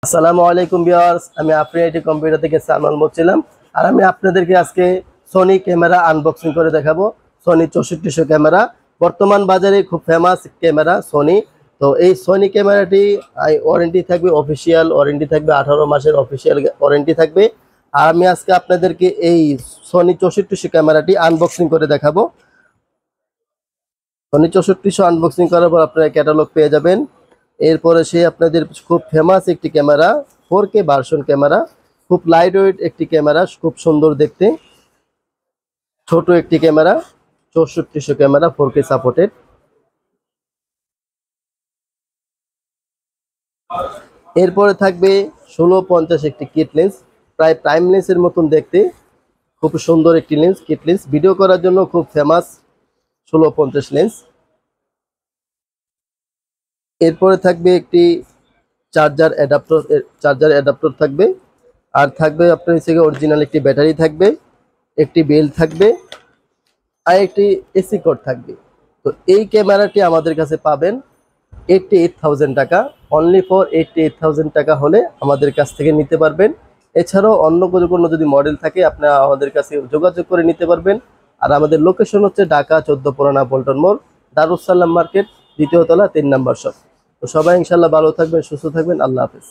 আসসালামু আলাইকুম ভিউয়ার্স, আমি আফ্রিন কম্পিউটার থেকে সালমান বলছিলাম। আর আমি আপনাদেরকে আজকে সনি ক্যামেরা আনবক্সিং করে দেখাবো। সনি 6400 ক্যামেরা বর্তমান বাজারে খুব ফেমাস ক্যামেরা সনি। তো এই সনি ক্যামেরাটি ওয়ারেন্টি থাকবে, অফিসিয়াল ওয়ারেন্টি থাকবে, 18 মাসের অফিসিয়াল ওয়ারেন্টি থাকবে। আর আমি আজকে আপনাদেরকে এই সনি 6400 ক্যামেরাটি আনবক্সিং করে দেখাবো। সনি 6400 আনবক্সিং করার পর আপনারা ক্যাটালগ পেয়ে যাবেন। এরপরে সে আপনাদের খুব ফেমাস একটি ক্যামেরা, 4K ভার্সন ক্যামেরা, খুব লাইট ওয়েট একটি ক্যামেরা, খুব সুন্দর দেখতে, ছোট একটি ক্যামেরা, 6400 ক্যামেরা 4K সাপোর্টেড। এরপরে থাকবে 1650 একটি কিট লেন্স, প্রায় প্রাইম লেন্সের মতন দেখতে, খুব সুন্দর একটি লেন্স, কিট লেন্স, ভিডিও করার জন্য খুব ফেমাস 1650 লেন্স। এরপরে থাকবে একটি চার্জার অ্যাডাপ্টর থাকবে। আর থাকবে আপনার হচ্ছে অরিজিনাল একটি ব্যাটারি থাকবে, একটি বেল থাকবে, আর একটি এসি কোড থাকবে। তো এই ক্যামেরাটি আমাদের কাছে পাবেন 88,000 টাকা, অনলি ফর 88,000 টাকা হলে আমাদের কাছ থেকে নিতে পারবেন। এছাড়াও অন্য কোনো যদি মডেল থাকে আপনারা আমাদের কাছে যোগাযোগ করে নিতে পারবেন। আর আমাদের লোকেশন হচ্ছে ঢাকা 14 পুরানা পল্টন মোড়, দারুস সালাম মার্কেট, দ্বিতীয় তলা, 3 নম্বর শপ। তো সবাই ইনশাল্লাহ ভালো থাকবেন, সুস্থ থাকবেন। আল্লাহ হাফেজ।